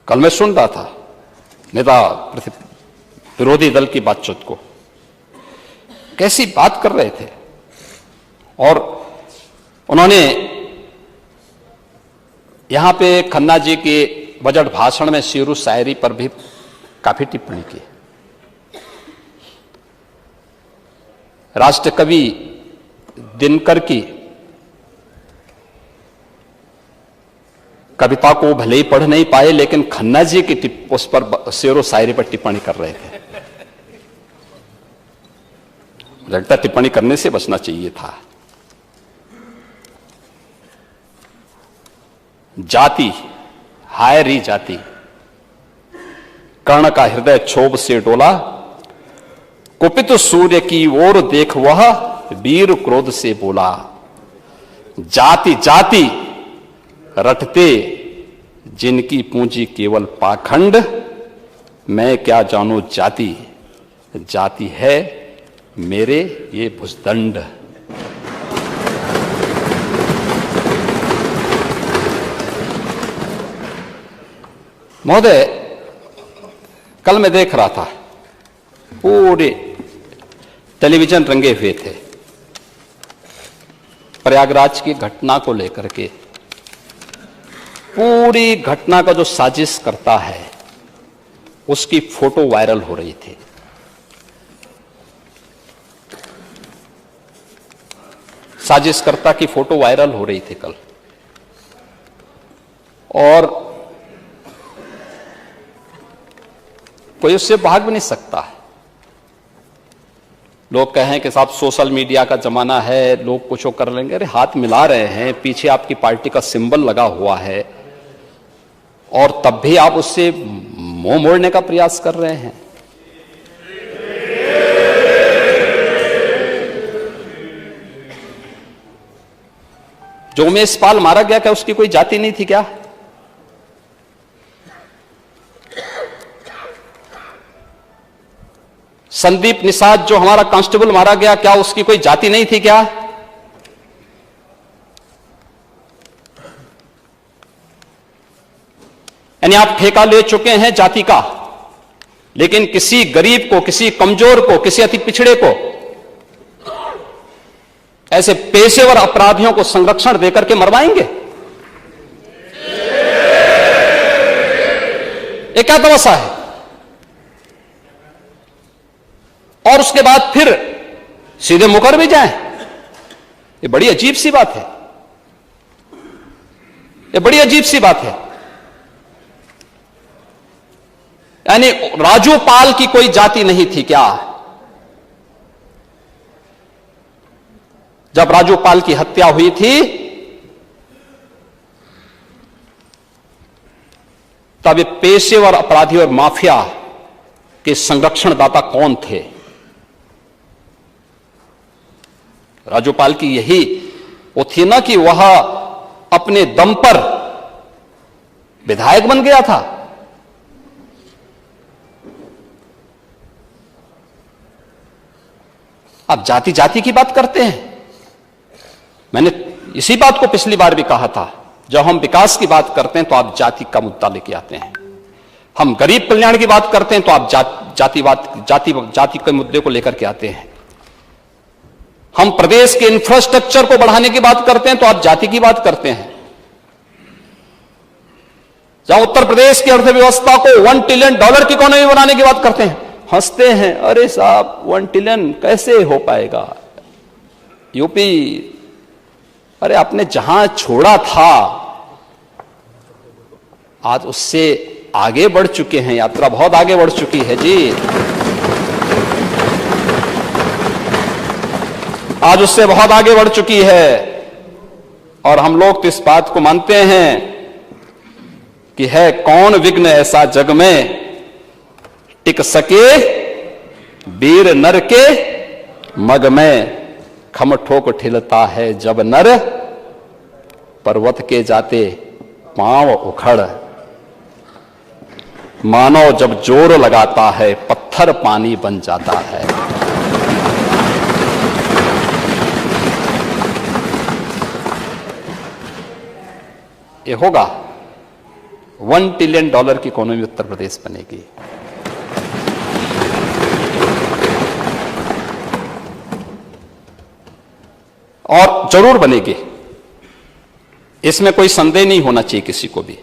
कल मैं सुन रहा था नेता विरोधी दल की बातचीत को, कैसी बात कर रहे थे। और उन्होंने यहां पे खन्ना जी के बजट भाषण में शेरू शायरी पर भी काफी टिप्पणी की। राष्ट्र कवि दिनकर की कविता को भले ही पढ़ नहीं पाए, लेकिन खन्ना जी की उस पर शेरो शायरी पर टिप्पणी कर रहे थे। लगता टिप्पणी करने से बचना चाहिए था। जाति, हाय री जाति, कर्ण का हृदय क्षोभ से डोला, कुपित सूर्य की ओर देख वह वीर क्रोध से बोला। जाति जाति रटते जिनकी पूंजी केवल पाखंड, मैं क्या जानू जाति, जाति है मेरे ये भुजदंड। महोदय, कल मैं देख रहा था, पूरे टेलीविजन रंगे हुए थे प्रयागराज की घटना को लेकर के। पूरी घटना का जो साजिश करता है उसकी फोटो वायरल हो रही थी। साजिशकर्ता की फोटो वायरल हो रही थी कल, और कोई उससे भाग भी नहीं सकता है। लोग कहें कि साहब सोशल मीडिया का जमाना है, लोग कुछ कर लेंगे। अरे हाथ मिला रहे हैं, पीछे आपकी पार्टी का सिंबल लगा हुआ है, और तब भी आप उससे मुंह मोड़ने का प्रयास कर रहे हैं। जो उमेश पाल मारा गया, क्या उसकी कोई जाति नहीं थी क्या? संदीप निषाद जो हमारा कांस्टेबल मारा गया, क्या उसकी कोई जाति नहीं थी क्या? यानी आप ठेका ले चुके हैं जाति का, लेकिन किसी गरीब को, किसी कमजोर को, किसी अति पिछड़े को, ऐसे पेशेवर अपराधियों को संरक्षण देकर के मरवाएंगे? ये क्या तमाशा है? और उसके बाद फिर सीधे मुकर भी जाएं, ये बड़ी अजीब सी बात है। ये बड़ी अजीब सी बात है। यानी राजू पाल की कोई जाति नहीं थी क्या? जब राजू पाल की हत्या हुई थी तब ये पेशेवर अपराधी और माफिया के संरक्षणदाता कौन थे? राजू पाल की यही वो थी ना कि वह अपने दम पर विधायक बन गया था। आप जाति जाति की बात करते हैं। मैंने इसी बात को पिछली बार भी कहा था, जब हम विकास की बात करते हैं तो आप जाति का मुद्दा लेके आते हैं। हम गरीब कल्याण की बात करते हैं तो आप जाति के मुद्दे को लेकर के आते हैं। हम प्रदेश के इंफ्रास्ट्रक्चर को बढ़ाने की बात करते हैं तो आप जाति की बात करते हैं। जहां उत्तर प्रदेश की अर्थव्यवस्था को $1 ट्रिलियन की इकोनॉमी बनाने की बात करते हैं, हंसते हैं। अरे साहब, 1 ट्रिलियन कैसे हो पाएगा? यूपी, अरे आपने जहां छोड़ा था आज उससे आगे बढ़ चुके हैं। यात्रा बहुत आगे बढ़ चुकी है जी, आज उससे बहुत आगे बढ़ चुकी है। और हम लोग तो इस बात को मानते हैं कि है कौन विघ्न ऐसा जग में टिक सके वीर नर के मग में। खम ठोक ठिलता है जब नर, पर्वत के जाते पांव उखड़। मानव जब जोर लगाता है पत्थर पानी बन जाता है। ये होगा $1 ट्रिलियन की इकोनॉमी उत्तर प्रदेश बनेगी। और जरूर बनेगी, इसमें कोई संदेह नहीं होना चाहिए किसी को भी।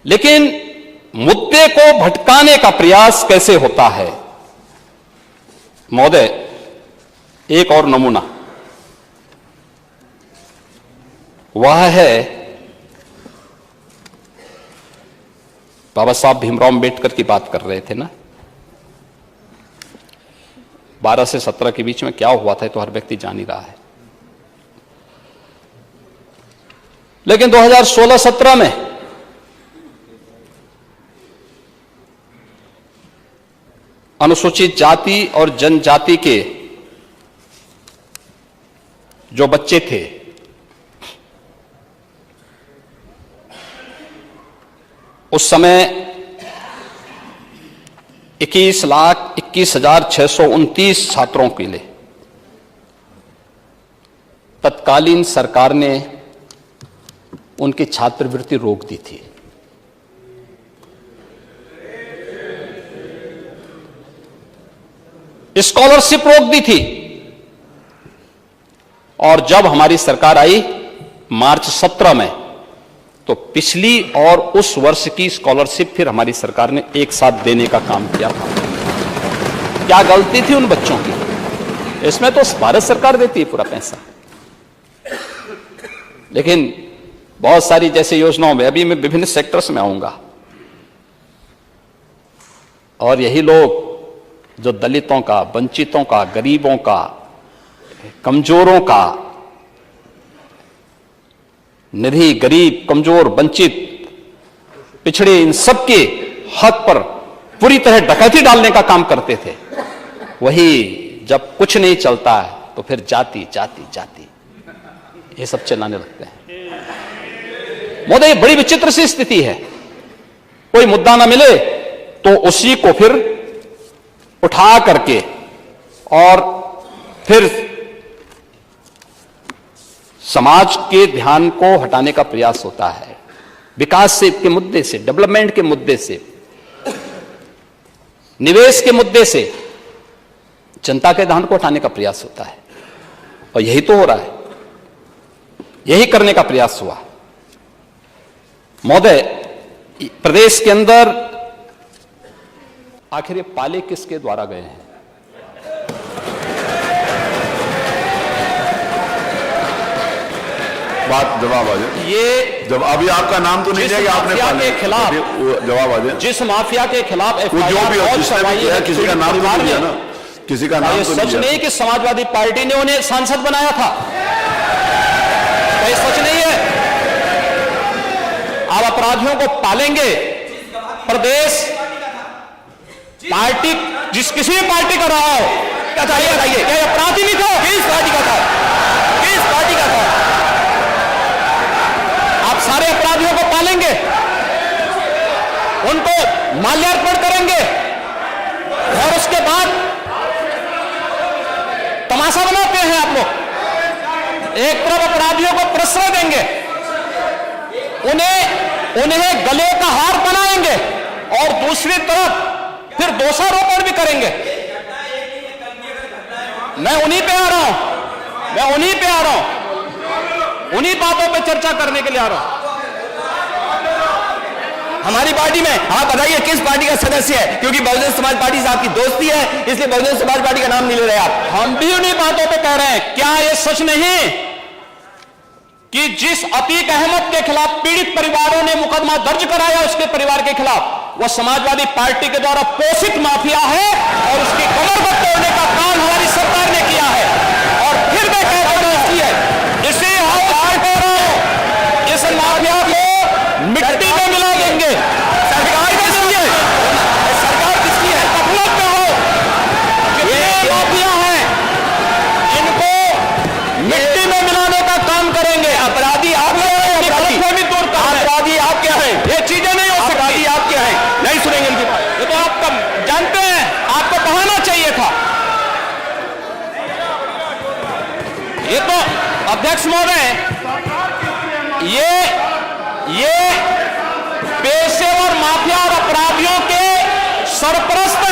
लेकिन मुद्दे को भटकाने का प्रयास कैसे होता है? महोदय, एक और नमूना वह है बाबा साहब भीमराव अंबेडकर की बात कर रहे थे ना, 12 से 17 के बीच में क्या हुआ था तो हर व्यक्ति जान ही रहा है। लेकिन 2016-17 में अनुसूचित जाति और जनजाति के जो बच्चे थे, उस समय 21,21,629 छात्रों के लिए तत्कालीन सरकार ने उनकी छात्रवृत्ति रोक दी थी। स्कॉलरशिप रोक दी थी। और जब हमारी सरकार आई मार्च 17 में, तो पिछली और उस वर्ष की स्कॉलरशिप फिर हमारी सरकार ने एक साथ देने का काम किया था। क्या गलती थी उन बच्चों की? इसमें तो भारत सरकार देती है पूरा पैसा। लेकिन बहुत सारी जैसे योजनाओं में, अभी मैं विभिन्न सेक्टर्स में आऊंगा, और यही लोग जो दलितों का, वंचितों का, गरीबों का, कमजोरों का, निधि, गरीब, कमजोर, वंचित, पिछड़े, इन सबके हक पर पूरी तरह डकैती डालने का काम करते थे, वही जब कुछ नहीं चलता है तो फिर जाति जाति जाति ये सब चलाने लगते हैं। महोदय, बड़ी विचित्र सी स्थिति है। कोई मुद्दा ना मिले तो उसी को फिर उठा करके और फिर समाज के ध्यान को हटाने का प्रयास होता है। विकास से के मुद्दे से, डेवलपमेंट के मुद्दे से, निवेश के मुद्दे से जनता के ध्यान को हटाने का प्रयास होता है। और यही तो हो रहा है, यही करने का प्रयास हुआ। महोदय, प्रदेश के अंदर आखिर ये पाले किसके द्वारा गए हैं? बात जवाब आ जाए। ये जब अभी आपका नाम तो नहीं लेगा, आपने के खिलाफ जवाब आ जाए। जिस माफिया के खिलाफ जो भी किसी का नाम तो नहीं लिया ना, किसी का नाम तो सच नहीं कि समाजवादी पार्टी ने उन्हें सांसद बनाया था। ये सच नहीं है। आप अपराधियों को पालेंगे। प्रदेश पार्टी जिस किसी भी पार्टी का रहा हो, क्या बताइए, क्या अपराधी नहीं था? किस पार्टी का था? किस पार्टी का था? आप सारे अपराधियों को पालेंगे, उनको माल्यार्पण करेंगे और उसके बाद तमाशा बनाते हैं आप लोग। एक तरफ अपराधियों को प्रश्रय देंगे, उन्हें गले का हार बनाएंगे, और दूसरी तरफ फिर दोषारोपण भी करेंगे। मैं उन्हीं पे आ रहा हूं, उन्हीं बातों पे चर्चा करने के लिए आ रहा हूं। हमारी पार्टी में आप बताइए किस पार्टी का सदस्य है? क्योंकि बहुजन समाज पार्टी से आपकी दोस्ती है, इसलिए बहुजन समाज पार्टी का नाम नहीं ले रहे आप। हम भी उन्हीं बातों पे कह रहे हैं। क्या यह सच नहीं कि जिस अतीक अहमद के खिलाफ पीड़ित परिवारों ने मुकदमा दर्ज कराया, उसके परिवार के खिलाफ, वह समाजवादी पार्टी के द्वारा पोषित माफिया है, और उसकी कमर को तोड़ने का काम हमारी सरकार ने किया है। और फिर मैं कहता हूं इसे हम इस माफिया को मिट्टी में मिला देंगे। सरकार किसकी है? सरकार किसकी है? गफलत में हो, ये माफिया हैं, इनको मिट्टी में मिलाने का काम करेंगे। अपराधी आप क्या हैं? अपराधी आप क्या हैं? ये चीजें नहीं हो सकती। अपराधी आप क्या हैं? नहीं सुनेंगे इनकी बात। ये तो आप जानते हैं, आपको कहना चाहिए था। ये तो अध्यक्ष महोदय, ये पेशेवर माफिया और अपराधियों के सरपरस्त